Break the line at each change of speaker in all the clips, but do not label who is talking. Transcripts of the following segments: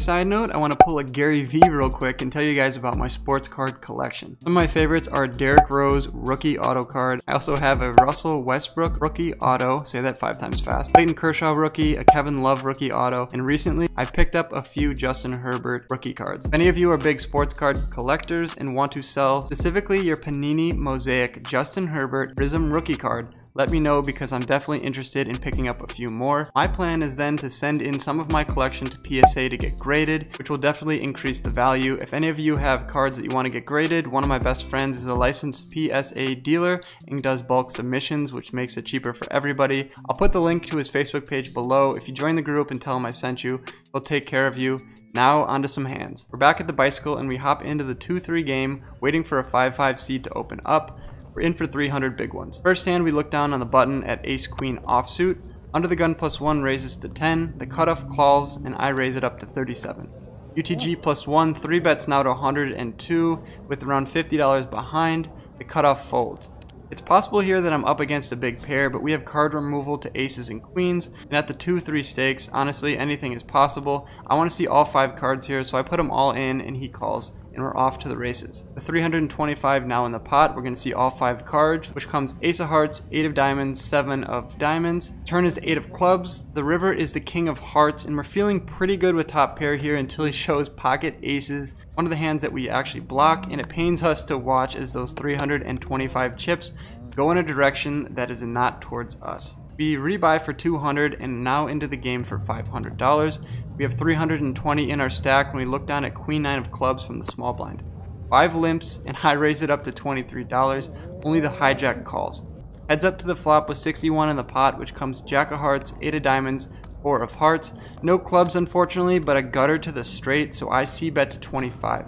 side note, I want to pull a Gary V real quick and tell you guys about my sports card collection. Some of my favorites are Derrick Rose rookie auto card. I also have a Russell Westbrook rookie auto, say that 5 times fast, Clayton Kershaw rookie, a Kevin Love rookie auto, and recently I picked up a few Justin Herbert rookie cards. If any of you are big sports card collectors and want to sell specifically your Panini Mosaic Justin Herbert Prism rookie card, let me know because I'm definitely interested in picking up a few more. My plan is then to send in some of my collection to PSA to get graded, which will definitely increase the value. If any of you have cards that you want to get graded, one of my best friends is a licensed PSA dealer and does bulk submissions, which makes it cheaper for everybody. I'll put the link to his Facebook page below. If you join the group and tell him I sent you, he'll take care of you. Now onto some hands. We're back at the bicycle and we hop into the 2-3 game, waiting for a 5-5 seed to open up. We're in for 300 big ones. First hand, we look down on the button at ace-queen offsuit. Under the gun +1 raises to 10, the cutoff calls, and I raise it up to 37. UTG +1, 3 bets now to 102, with around $50 behind, the cutoff folds. It's possible here that I'm up against a big pair, but we have card removal to aces and queens, and at the 2-3 stakes, honestly, anything is possible. I want to see all 5 cards here, so I put them all in, and he calls. And we're off to the races. The 325 now in the pot, we're going to see all 5 cards, which comes ace of hearts, 8 of diamonds, 7 of diamonds. Turn is 8 of clubs. The river is the king of hearts, and we're feeling pretty good with top pair here until he shows pocket aces, one of the hands that we actually block, and it pains us to watch as those 325 chips go in a direction that is not towards us. We rebuy for 200 and now into the game for $500. We have 320 in our stack when we look down at queen 9 of clubs from the small blind. 5 limps and I raise it up to $23. Only the hijack calls. Heads up to the flop with 61 in the pot, which comes jack of hearts, 8 of diamonds, 4 of hearts. No clubs unfortunately, but a gutter to the straight, so I c-bet to 25.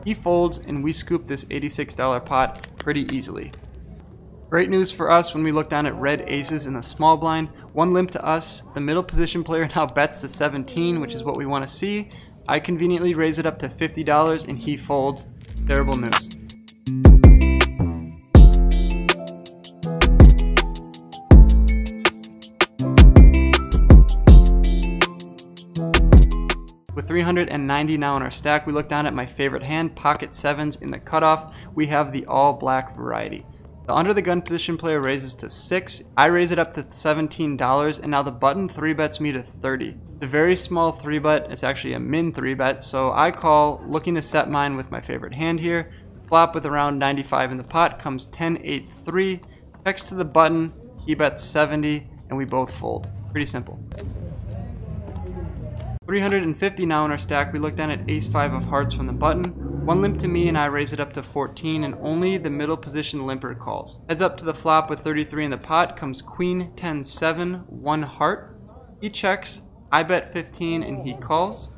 He folds and we scoop this $86 pot pretty easily. Great news for us when we look down at red aces in the small blind. 1 limp to us. The middle position player now bets to 17, which is what we want to see. I conveniently raise it up to $50 and he folds. Terrible news. With 390 now in our stack, we look down at my favorite hand, pocket 7s in the cutoff. We have the all black variety. The under the gun position player raises to 6. I raise it up to $17, and now the button 3-bets me to 30. A very small 3-bet, it's actually a min 3-bet, so I call, looking to set mine with my favorite hand here. Flop with around 95 in the pot comes 10-8-3. Checks to the button, he bets 70, and we both fold. Pretty simple. 350 now in our stack, we look down at ace-5 of hearts from the button. 1 limp to me and I raise it up to 14, and only the middle position limper calls. Heads up to the flop with 33 in the pot comes queen 10-7, 1 heart. He checks, I bet 15 and he calls.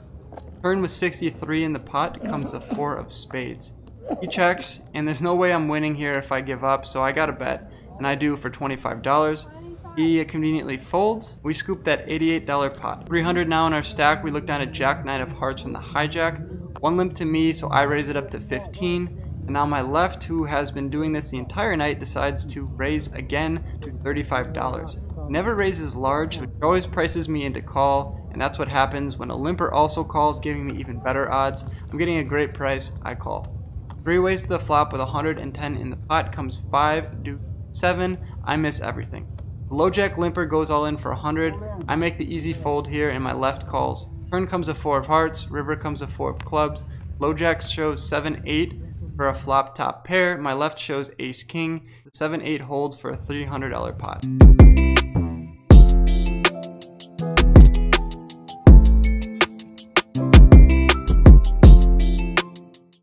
Turn with 63 in the pot comes the 4 of spades. He checks, and there's no way I'm winning here if I give up, so I gotta bet, and I do for $25. He conveniently folds. We scoop that $88 pot. 300 now in our stack, we look down at jack 9 of hearts from the hijack. 1 limp to me, so I raise it up to 15. And now my left, who has been doing this the entire night, decides to raise again to $35. Never raises large, which always prices me into call, and that's what happens when a limper also calls, giving me even better odds. I'm getting a great price, I call. 3 ways to the flop with 110 in the pot comes 5, deuce, 7, I miss everything. The low jack limper goes all in for 100. I make the easy fold here and my left calls. Turn comes a 4 of hearts, river comes a 4 of clubs. Low jack shows 7-8 for a flop top pair. My left shows ace king. The 7-8 holds for a $300 pot.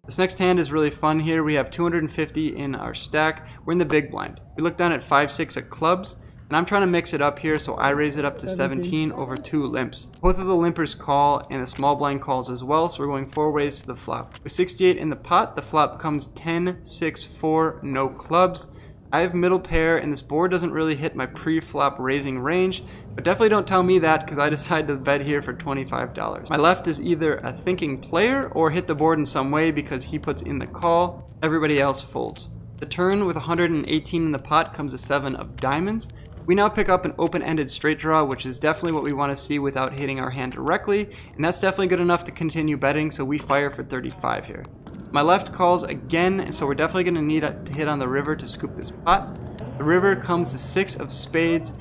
This next hand is really fun here. We have 250 in our stack. We're in the big blind. We look down at 5-6 of clubs. And I'm trying to mix it up here, so I raise it up to 17 over 2 limps. Both of the limpers call, and the small blind calls as well, so we're going 4 ways to the flop. With 68 in the pot, the flop comes 10-6-4, no clubs. I have middle pair, and this board doesn't really hit my pre-flop raising range, but definitely don't tell me that because I decided to bet here for $25. My left is either a thinking player or hit the board in some way because he puts in the call. Everybody else folds. The turn with 118 in the pot comes a 7 of diamonds. We now pick up an open-ended straight draw, which is definitely what we want to see without hitting our hand directly, and that's definitely good enough to continue betting, so we fire for 35 here. My left calls again, so we're definitely going to need to hit on the river to scoop this pot. The river comes the 6 of spades.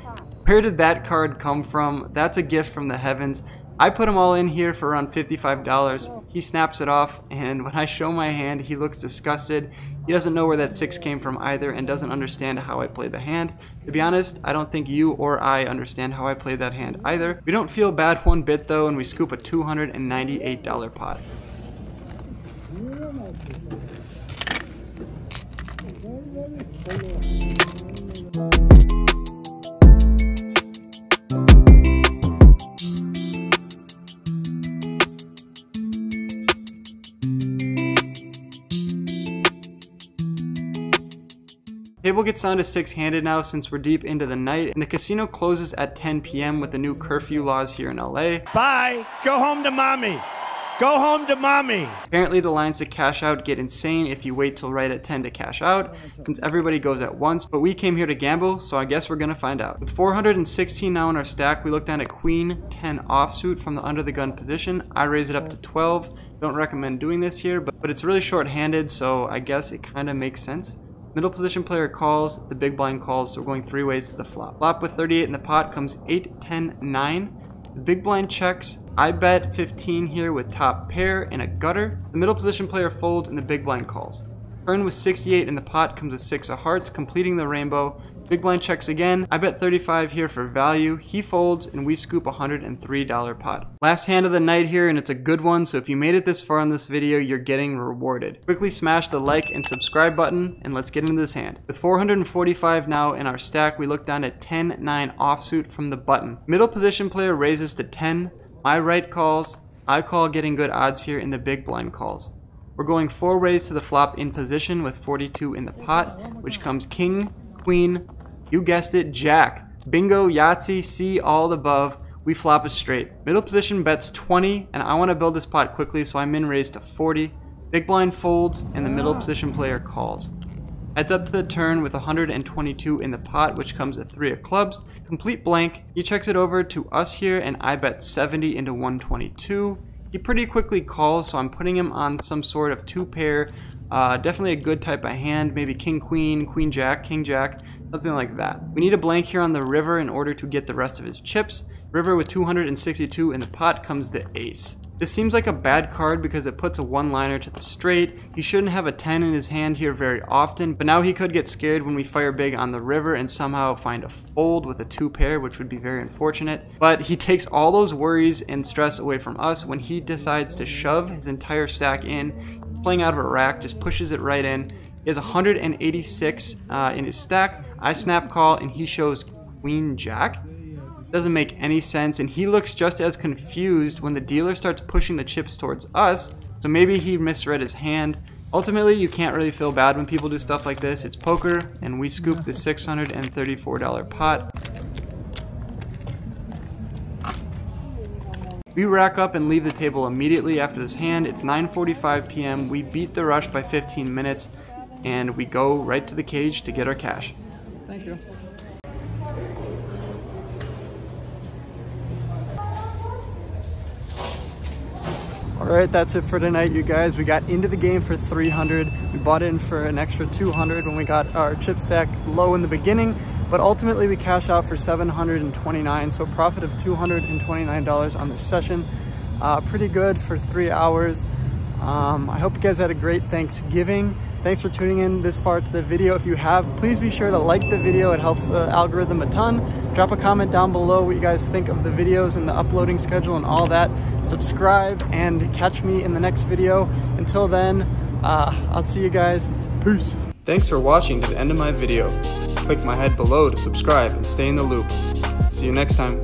Where did that card come from? That's a gift from the heavens. I put them all in here for around $55. He snaps it off, and when I show my hand, he looks disgusted. He doesn't know where that 6 came from either and doesn't understand how I played the hand. To be honest, I don't think you or I understand how I played that hand either. We don't feel bad one bit though, and we scoop a $298 pot. Table gets down to 6-handed now since we're deep into the night, and the casino closes at 10 p.m. with the new curfew laws here in LA.
Bye! Go home to mommy! Go home to mommy!
Apparently the lines to cash out get insane if you wait till right at 10 to cash out, since everybody goes at once, but we came here to gamble, so I guess we're gonna find out. With 416 now in our stack, we look down at Queen 10 offsuit from the under the gun position. I raise it up to 12. Don't recommend doing this here, but it's really short-handed, so I guess it kind of makes sense. Middle position player calls, the big blind calls, so we're going 3 ways to the flop. Flop with 38 in the pot comes 8, 10, 9. The big blind checks. I bet 15 here with top pair and a gutter. The middle position player folds and the big blind calls. Turn with 68 in the pot comes a 6 of hearts, completing the rainbow. Big blind checks again. I bet 35 here for value. He folds and we scoop a $103 pot. Last hand of the night here, and it's a good one, so if you made it this far in this video, you're getting rewarded. Quickly smash the like and subscribe button and let's get into this hand. With 445 now in our stack, we look down at 10-9 offsuit from the button. Middle position player raises to 10. My right calls. I call getting good odds here in the big blind calls. We're going 4 ways to the flop in position with 42 in the pot, which comes king, queen, you guessed it, jack. Bingo, Yahtzee, see all the above. We flop a straight. Middle position bets 20, and I want to build this pot quickly, so I min raise to 40. Big blind folds, and the middle position player calls. Heads up to the turn with 122 in the pot, which comes a 3 of clubs. Complete blank. He checks it over to us here, and I bet 70 into 122. He pretty quickly calls, so I'm putting him on some sort of 2 pair. Definitely a good type of hand, maybe king queen, queen jack, king jack, something like that. We need a blank here on the river in order to get the rest of his chips. River with 262 in the pot comes the ace. This seems like a bad card because it puts a one-liner to the straight. He shouldn't have a 10 in his hand here very often, but now he could get scared when we fire big on the river and somehow find a fold with a 2 pair, which would be very unfortunate. But he takes all those worries and stress away from us when he decides to shove his entire stack in. Playing out of a rack, just pushes it right in. He has 186 in his stack. I snap call and he shows queen jack. Doesn't make any sense, and he looks just as confused when the dealer starts pushing the chips towards us, so maybe he misread his hand. Ultimately, you can't really feel bad when people do stuff like this. It's poker, and we scoop the $634 pot. We rack up and leave the table immediately after this hand. It's 9:45 p.m. We beat the rush by 15 minutes, and we go right to the cage to get our cash. Thank you. Alright, that's it for tonight, you guys. We got into the game for 300. We bought in for an extra 200 when we got our chip stack low in the beginning, but ultimately we cashed out for 729, so a profit of $229 on this session. Pretty good for 3 hours. I hope you guys had a great Thanksgiving. Thanks for tuning in this far to the video. If you have, please be sure to like the video. It helps the algorithm a ton. Drop a comment down below what you guys think of the videos and the uploading schedule and all that. Subscribe and catch me in the next video. Until then, I'll see you guys. Peace. Thanks for watching to the end of my video. Click my head below to subscribe and stay in the loop. See you next time.